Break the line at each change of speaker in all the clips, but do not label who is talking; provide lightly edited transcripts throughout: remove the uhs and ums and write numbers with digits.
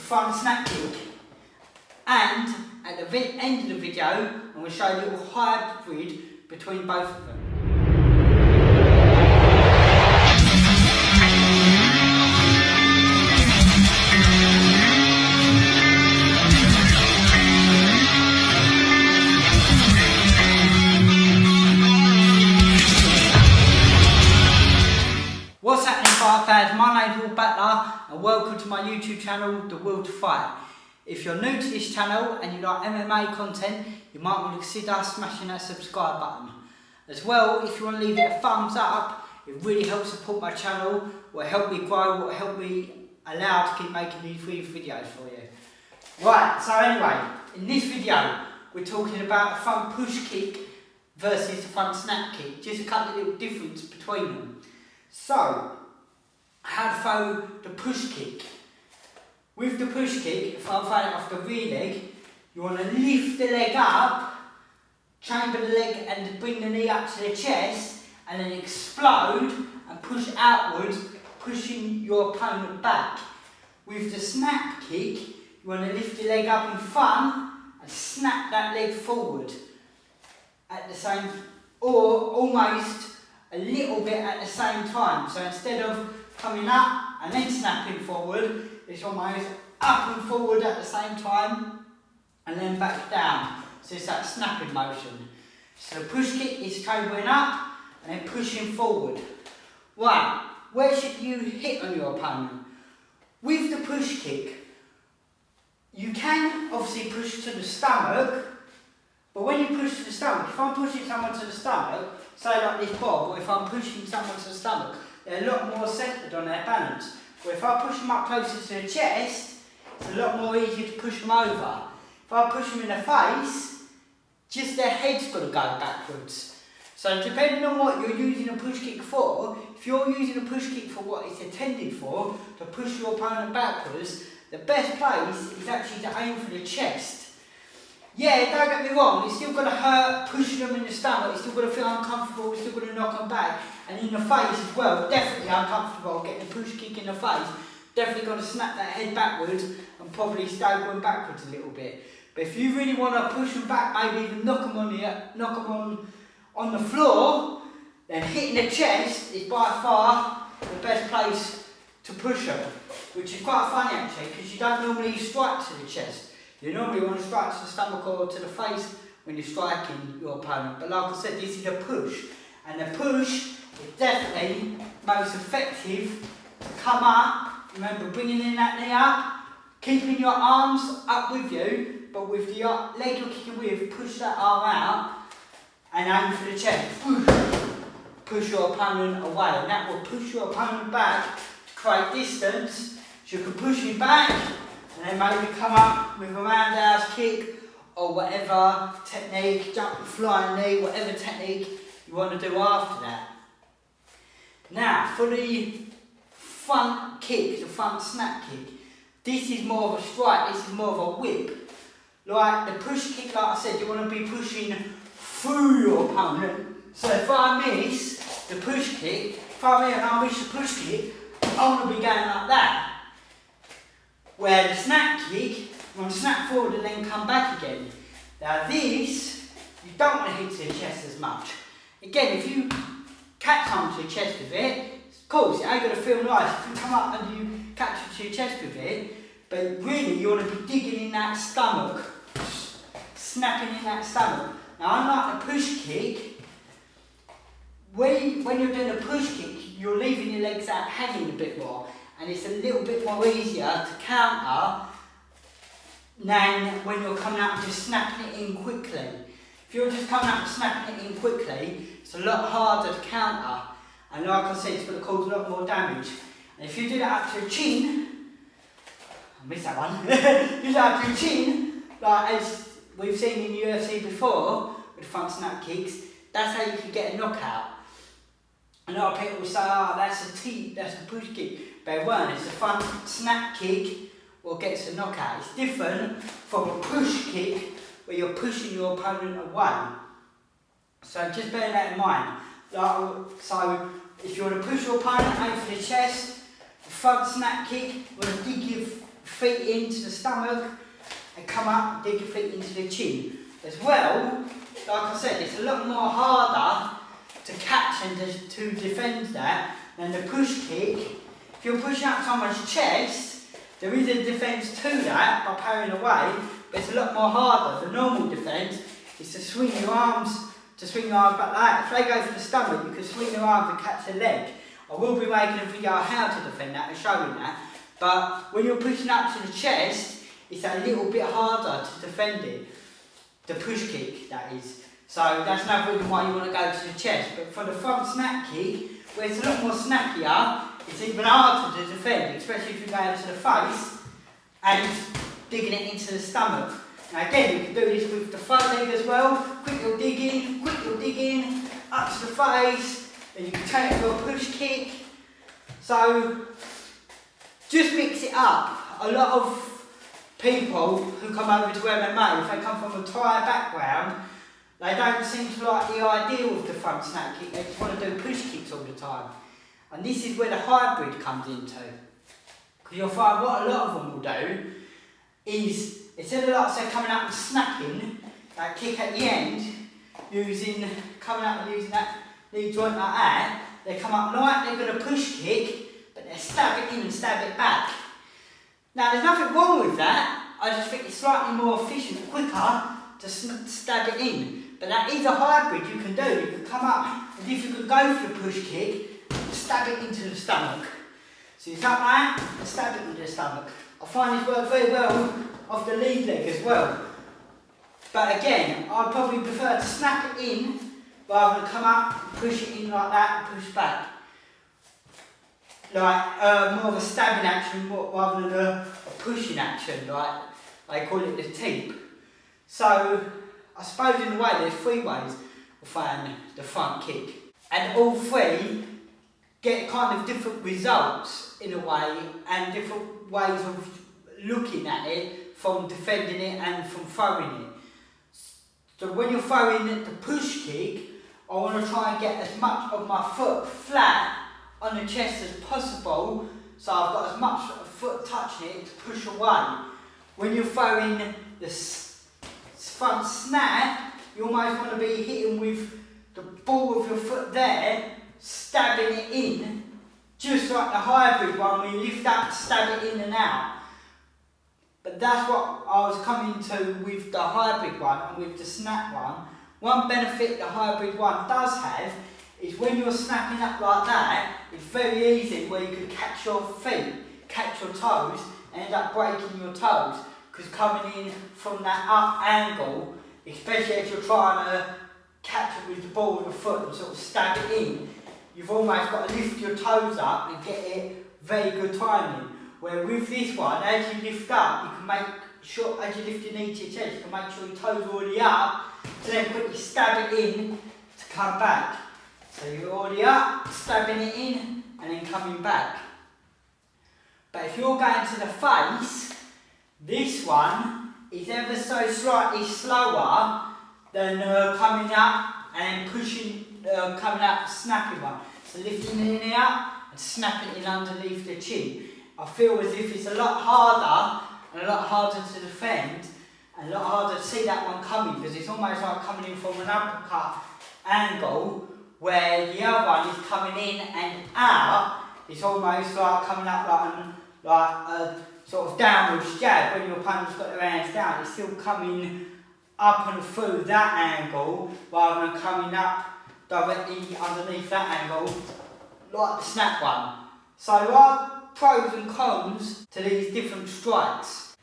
front snap kick. And at the end of the video, I'm going to show you a little hybrid between both of them. What's happening, fight fans? My name's Will Battler and welcome to my YouTube channel, The Will to Fight. If you're new to this channel and you like MMA content, you might want to consider smashing that subscribe button. As well, if you want to leave it a thumbs up, it really helps support my channel, will help me grow, will help me allow to keep making these videos for you. Right, so anyway, in this video, we're talking about the front push kick versus the front snap kick. Just a couple of little differences between them. So, how to throw the push kick. With the push kick, if I'm throwing it off the rear leg, you want to lift the leg up, chamber the leg and bring the knee up to the chest, and then explode and push outwards, pushing your opponent back. With the snap kick, you want to lift the leg up in front and snap that leg forward at the same, or almost a little bit at the same time. So instead of coming up and then snapping forward, it's almost up and forward at the same time and then back down. So it's that snapping motion. So push kick is chambering up and then pushing forward. Right, where should you hit on your opponent? With the push kick, you can obviously push to the stomach, but when you push to the stomach, if I'm pushing someone to the stomach, say like this bob, or if I'm pushing someone to the stomach, they're a lot more centred on their balance. But if I push them up closer to the chest, it's a lot more easier to push them over. If I push them in the face, just their head's got to go backwards. So depending on what you're using a push kick for, if you're using a push kick for what it's intended for, to push your opponent backwards, the best place is actually to aim for the chest. Yeah, don't get me wrong, it's still going to hurt pushing them in the stomach, it's still going to feel uncomfortable, it's still going to knock them back. And in the face as well, definitely uncomfortable getting a push kick in the face. Definitely going to snap that head backwards and probably stay going backwards a little bit. But if you really want to push them back, maybe even knock them on the floor, then hitting the chest is by far the best place to push them. Which is quite funny actually, because you don't normally strike to the chest. You normally want to strike to the stomach or to the face when you're striking your opponent. But like I said, this is a push. And the push is definitely most effective to come up. Remember, bringing in that knee up, keeping your arms up with you, but with the leg you're kicking with, push that arm out and aim for the chest. Push your opponent away. And that will push your opponent back to create distance. So you can push him back, and then maybe come up with a roundhouse kick or whatever technique, jumping flying knee, whatever technique you want to do after that. Now, for the front kick, the front snap kick, this is more of a strike, this is more of a whip. Like the push kick, like I said, you want to be pushing through your opponent. So if I miss the push kick, if I miss the push kick, I'm going to be going like that. Where the snap kick, you want to snap forward and then come back again. Now this, you don't want to hit to the chest as much. Again, if you catch someone to the chest with it, of course, it ain't going to feel nice if you come up and you catch it to your chest with it, but really you want to be digging in that stomach, snapping in that stomach. Now unlike the push kick, when you're doing a push kick, you're leaving your legs out hanging a bit more, and it's a little bit more easier to counter than when you're coming out and just snapping it in quickly. If you're just coming out and snapping it in quickly, it's a lot harder to counter. And like I said, it's going to cause a lot more damage. And if you do that up to your chin, I missed that one, do that up to your chin, like as we've seen in the UFC before, with front snap kicks, that's how you can get a knockout. A lot of people say, oh, that's a Teep, that's a push kick. But it weren't, it's a front snap kick what gets a knockout. It's different from a push kick where you're pushing your opponent away. So just bear that in mind. So if you want to push your opponent, aim for the chest, the front snap kick, you want to dig your feet into the stomach and come up and dig your feet into the chin. As well, like I said, it's a lot more harder to catch and to defend that than the push kick. If you're pushing up someone's chest, there is a defence to that by parrying away, but it's a lot more harder. The normal defence is to swing your arms back like that. If they go for the stomach, you can swing your arms and catch the leg. I will be making a video on how to defend that and showing that, but when you're pushing up to the chest, it's a little bit harder to defend it. The push kick, that is. So that's another reason why you want to go to the chest. But for the front snap kick, where it's a lot more snappier, it's even harder to defend, especially if you're going to the face and digging it into the stomach. Now again, you can do this with the front leg as well. Quick little digging, up to the face, then you can turn it to a push kick. So just mix it up. A lot of people who come over to MMA, if they come from a Thai background, they don't seem to like the idea of the front snap kick. They just want to do push kicks all the time. And this is where the hybrid comes into. Because you'll find what a lot of them will do is, instead of like say coming up and snapping, that kick at the end, coming up and using that knee joint like that, they come up like they're going to push kick, but they stab it in and stab it back. Now there's nothing wrong with that, I just think it's slightly more efficient and quicker to stab it in. But that is a hybrid you can do. You can come up, and if you could go for the push kick, stab it into the stomach. So you start like that, and stab it into the stomach. I find this works very well off the lead leg as well. But again, I'd probably prefer to snap it in, rather than come up, push it in like that, and push back. Like more of a stabbing action rather than a pushing action, like they call it the Teep. So I suppose in a way there's three ways of throwing the front kick, and all three get kind of different results in a way, and different ways of looking at it, from defending it and from throwing it. So when you're throwing the push kick, I want to try and get as much of my foot flat on the chest as possible, so I've got as much foot touching it to push away. When you're throwing the front snap, you almost want to be hitting with the ball of your foot there, stabbing it in, just like the hybrid one where you lift up, stab it in and out. But that's what I was coming to with the hybrid one and with the snap one. One benefit the hybrid one does have is when you're snapping up like that, it's very easy where you can catch your feet, catch your toes, and end up breaking your toes. Because coming in from that up angle, especially as you're trying to catch it with the ball of the foot and sort of stab it in, you've almost got to lift your toes up and get it very good timing. Where with this one, as you lift up, you can make sure, as you lift your knee to your chest, you can make sure your toes are already up, to then quickly stab it in to come back. So you're already up, stabbing it in, and then coming back. But if you're going to the face, this one is ever so slightly slower than coming up and pushing, coming up, snapping one. So lifting the knee up and snapping it underneath the chin. I feel as if it's a lot harder and a lot harder to defend and a lot harder to see that one coming, because it's almost like coming in from an uppercut angle, where the other one is coming in and out. It's almost like coming up like a sort of downwards jab. When your opponent's got their hands down, it's still coming up and through that angle rather than coming up directly underneath that angle like the snap one. So there are pros and cons to these different strikes.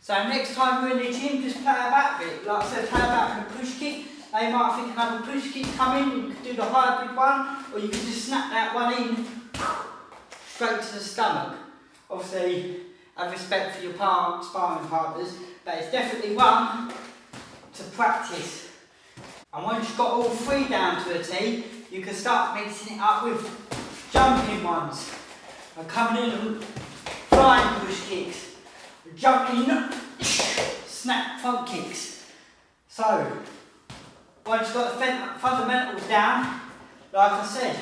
So next time you're in the gym, just play about a bit. Like I said, play about with a push kick. They might think another push kick coming, you could do the hybrid one, or you can just snap that one in straight to the stomach. Obviously, have respect for your sparring partners, but it's definitely one to practice. And once you've got all three down to a T, you can start mixing it up with jumping ones. And coming in and flying push kicks. Jumping, snap front kicks. So, once you've got the fundamentals down, like I said,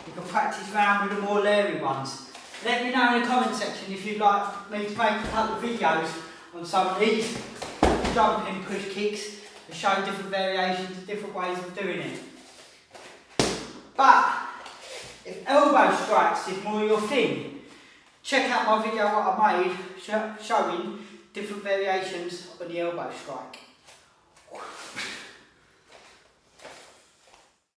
you can practice around with the more leery ones. Let me know in the comment section if you'd like me to make a couple of videos on some of these jumping push kicks to show different variations, different ways of doing it. But if elbow strikes is more your thing, check out my video what I made showing different variations on the elbow strike.